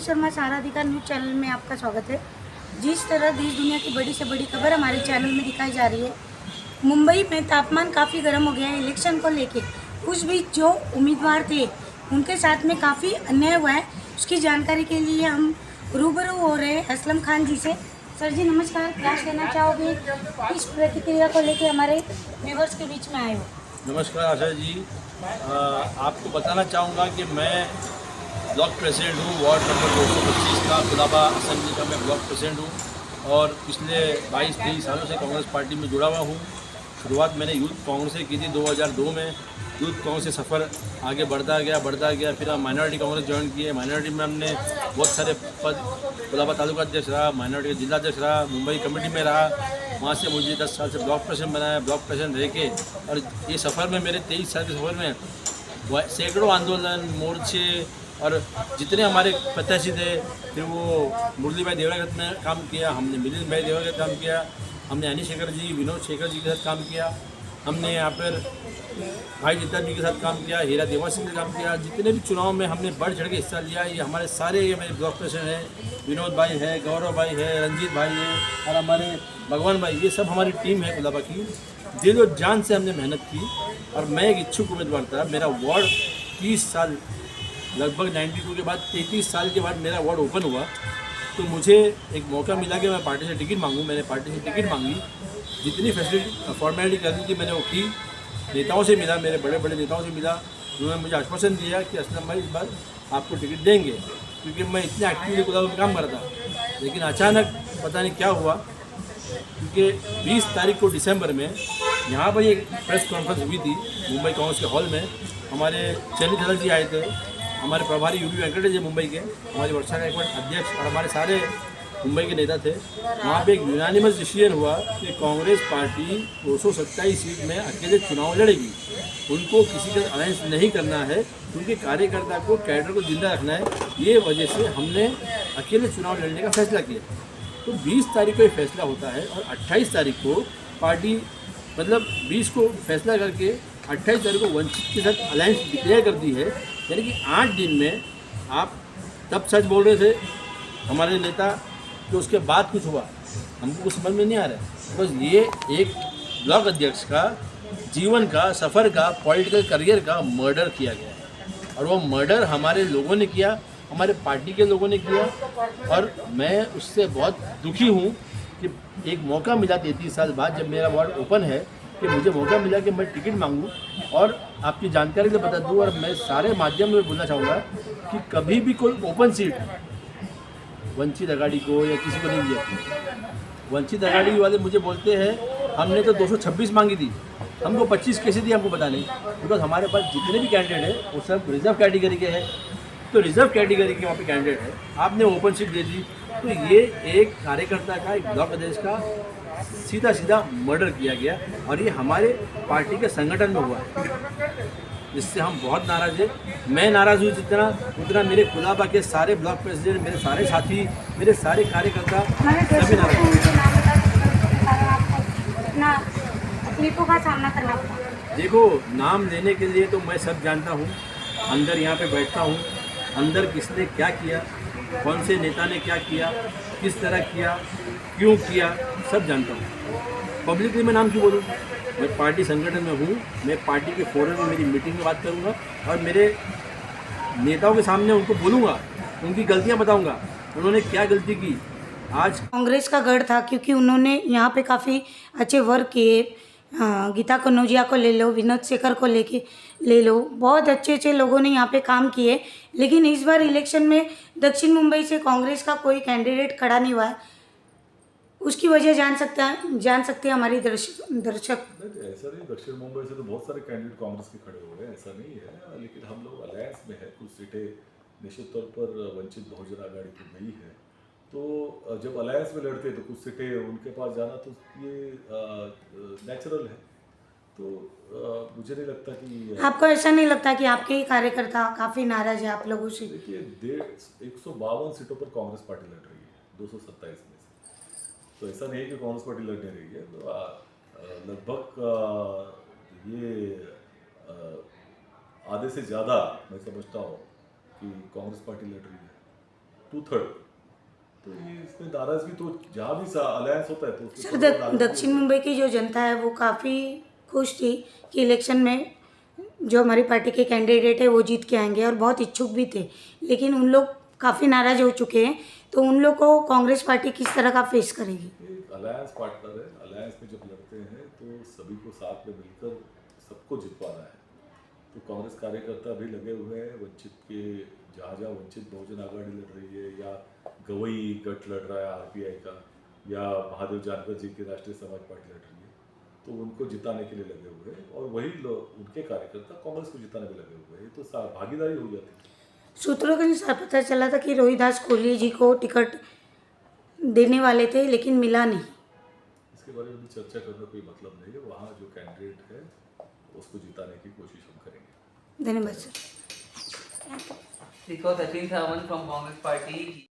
Sharma साराधिका news channel में आपका स्वागत है। जिस तरह देश दुनिया की बड़ी से बड़ी खबर हमारे चैनल में दिखाई जा रही है, मुंबई में तापमान काफ़ी गर्म हो गया है इलेक्शन को लेके। उस बीच जो उम्मीदवार थे उनके साथ में काफ़ी अन्याय हुआ है, उसकी जानकारी के लिए हम रूबरू हो रहे हैं असलम खान जी से। सर जी नमस्कार, क्या कहना चाहोगे इस प्रतिक्रिया को लेके हमारे व्यूवर्स के बीच में आए हो? नमस्कार आशा जी, आपको बताना चाहूँगा कि मैं ब्लॉक प्रेसिडेंट हूँ वार्ड नंबर 225 का खुलाबा असेंबली का मैं ब्लॉक प्रेसिडेंट हूँ और पिछले 22-23 सालों से कांग्रेस पार्टी में जुड़ा हुआ हूँ। शुरुआत मैंने यूथ कांग्रेस से की थी 2002 में। यूथ कांग्रेस से सफ़र आगे बढ़ता गया। फिर हम माइनॉरिटी कांग्रेस ज्वाइन किए। माइनॉरिटी में हमने बहुत सारे पद, खुलाबा तालुका अध्यक्ष रहा, माइनॉरिटी का जिला अध्यक्ष रहा, मुंबई कमेटी में रहा। वहाँ से मुझे 10 साल से ब्लॉक प्रेसिडेंट बनाया। ब्लॉक प्रेसिडेंट रह के और ये सफ़र में मेरे 23 साल के सफ़र में सैकड़ों आंदोलन, मोर्चे और जितने हमारे प्रत्याशी थे, फिर वो मुरली भाई देवड़ा ने काम किया, हमने मिलिंद भाई देवड़ा का काम किया, हमने अनिल शेखर जी, विनोद शेखर जी के साथ काम किया, हमने यहाँ पर भाई जिद्दा जी के साथ काम किया, हीरा देवा सिंह ने काम किया। जितने भी चुनाव में हमने बढ़ चढ़ के हिस्सा लिया। ये हमारे सारे ये मेरे ब्लॉक प्रेसिडेंट हैं, विनोद भाई है, गौरव भाई है, रंजीत भाई है और हमारे भगवान भाई, ये सब हमारी टीम है खुलाबा की। दिल और जान से हमने मेहनत की और मैं एक इच्छुक उम्मीदवार था। मेरा वार्ड 30 साल, लगभग 92 के बाद 33 साल के बाद मेरा वार्ड ओपन हुआ, तो मुझे एक मौका मिला कि मैं पार्टी से टिकट मांगूं। मैंने पार्टी से टिकट मांगी, जितनी फैसिलिटी फॉर्मेलिटी करनी थी मैंने वो की। नेताओं से मिला, मेरे बड़े बड़े नेताओं से मिला, उन्होंने मुझे आश्वासन दिया कि असलम भाई इस बार आपको टिकट देंगे, क्योंकि मैं इतने एक्टिवली खुलाबा में काम कर रहा था। लेकिन अचानक पता नहीं क्या हुआ, क्योंकि 20 तारीख को दिसंबर में यहाँ पर एक प्रेस कॉन्फ्रेंस हुई थी मुंबई कांग्रेस के हॉल में। हमारे चयनित अध्यक्ष जी आए थे, हमारे प्रभारी यूपी वेंकटेश जी मुंबई के, हमारी वर्षा गायकवाड़ अध्यक्ष और हमारे सारे मुंबई के नेता थे। वहाँ पे एक यूनानिमस डिसीजन हुआ कि कांग्रेस पार्टी 227 सीट में अकेले चुनाव लड़ेगी। उनको किसी का अलायंस नहीं करना है, उनके कार्यकर्ता को, कैडर को जिंदा रखना है। ये वजह से हमने अकेले चुनाव लड़ने का फैसला किया। तो 20 तारीख को ये फैसला होता है और 28 तारीख को पार्टी, मतलब 20 को फैसला करके 28 तारीख को वंचित के साथ अलायंस डिक्लेयर करती है। यानी कि 8 दिन में आप तब सच बोल रहे थे हमारे नेता कि उसके बाद कुछ हुआ, हमको कुछ समझ में नहीं आ रहा है। बस ये एक ब्लॉक अध्यक्ष का जीवन का, सफ़र का, पॉलिटिकल करियर का मर्डर किया गया है और वो मर्डर हमारे लोगों ने किया, हमारे पार्टी के लोगों ने किया। और मैं उससे बहुत दुखी हूँ कि एक मौका मिला 33 साल बाद, जब मेरा वार्ड ओपन है, कि मुझे मौका मिला कि मैं टिकट मांगूं। और आपकी जानकारी से बता दूं और मैं सारे माध्यम में बोलना चाहूँगा कि कभी भी कोई ओपन सीट वंचित अघाड़ी को या किसी को नहीं दिया। वंचित अघाड़ी वाले मुझे बोलते हैं हमने तो 226 मांगी थी, हमको 25 कैसे दी हमको पता नहीं, बिकॉज हमारे पास जितने भी कैंडिडेट हैं वो सब रिजर्व कैटेगरी के हैं। तो रिजर्व कैटेगरी के वहाँ पे कैंडिडेट है, आपने ओपन सीट दे दी। तो ये एक कार्यकर्ता का, एक ब्लॉक अध्यक्ष का सीधा सीधा मर्डर किया गया और ये हमारे पार्टी के संगठन में हुआ है, जिससे हम बहुत नाराज़ हैं। मैं नाराज़ हूँ जितना, उतना मेरे खुलाबा के सारे ब्लॉक प्रेसिडेंट, मेरे सारे साथी, मेरे सारे कार्यकर्ता सभी नाराज़ तकलीफों का सामना करना पड़ा। देखो, नाम लेने के लिए तो मैं सब जानता हूँ, अंदर यहाँ पे बैठता हूँ, अंदर किसने क्या किया, कौन से नेता ने क्या किया, किस तरह किया, क्यों किया, सब जानता हूँ। पब्लिकली मैं नाम क्यों बोलूँ? मैं पार्टी संगठन में हूँ, मैं पार्टी के फोरम में मेरी मीटिंग में बात करूँगा और मेरे नेताओं के सामने उनको बोलूँगा, उनकी गलतियाँ बताऊँगा, उन्होंने क्या गलती की। आज कांग्रेस का गढ़ था क्योंकि उन्होंने यहाँ पे काफ़ी अच्छे वर्क किए। गीता कनौजिया को ले लो, विनोद शेखर को लेके ले लो, बहुत अच्छे अच्छे लोगों ने यहाँ पे काम किए। लेकिन इस बार इलेक्शन में दक्षिण मुंबई से कांग्रेस का कोई कैंडिडेट खड़ा नहीं हुआ है। उसकी वजह जान सकते हैं हमारे दर्शक। नहीं, ऐसा नहीं, दक्षिण मुंबई से तो बहुत सारे कैंडिडेट कांग्रेस के खड़े हुए हैं, ऐसा नहीं है। लेकिन हम लोग अलायंस में है, कुछ सीटें निश्चित तौर पर वंचित बहुजन आघाड़ी की गई है। तो जब अलायंस में लड़ते तो कुछ सीटें उनके पास जाना तो ये नेचुरल है। तो मुझे नहीं लगता कि आपको ऐसा नहीं लगता कि आपके ही कार्यकर्ता काफ़ी नाराज है आप लोगों से? देखिए, 152 सीटों पर कांग्रेस पार्टी लड़ रही है 227 में से। तो ऐसा नहीं है कि कांग्रेस पार्टी लड़ नहीं रही है। तो लगभग ये आधे से ज़्यादा मैं समझता हूँ कि कांग्रेस पार्टी लड़ रही है। 2/3। तो ये इसमें नाराजगी तो जहाँ भी अलायंस होता है तो उसमें सर, थोड़ा नाराजगी दक्षिण होती है। मुंबई की जो जनता है वो काफ़ी खुश थी कि इलेक्शन में जो हमारी पार्टी के कैंडिडेट है वो जीत के आएंगे, और बहुत इच्छुक भी थे। लेकिन उन लोग काफ़ी नाराज हो चुके हैं, तो उन लोग को कांग्रेस पार्टी किस तरह का फेस करेगी? एक अलायंस पार्टनर है, अलायंस में जब लड़ते हैं तो सभी को साथ में मिलकर सबको जितवाना है। तो कांग्रेस कार्यकर्ता भी लगे हुए हैं, वंचित के जहाँ जहाँ वंचित बहुजन आघाड़ी लड़ रही है, या गवई गठ लड़ रहा है आरपीआई का, या महादेव जानकर जी की राष्ट्रीय समाज पार्टी लड़ रही है, तो उनको जिताने के लिए लगे हुए हैं, और वही लोग उनके कार्यकर्ता कांग्रेस को जिताने में लगे हुए हैं। तो भागीदारी हो जाती है। सूत्रों के अनुसार पता चला था कि रोहिदास कोहली जी को टिकट देने वाले थे, लेकिन मिला नहीं। इसके बारे में भी चर्चा करना कोई मतलब नहीं है। वहाँ जो कैंडिडेट है उसको जिताने की कोशिश हम करेंगे। धन्यवाद sir. Because Sachin Sawan from Congress Party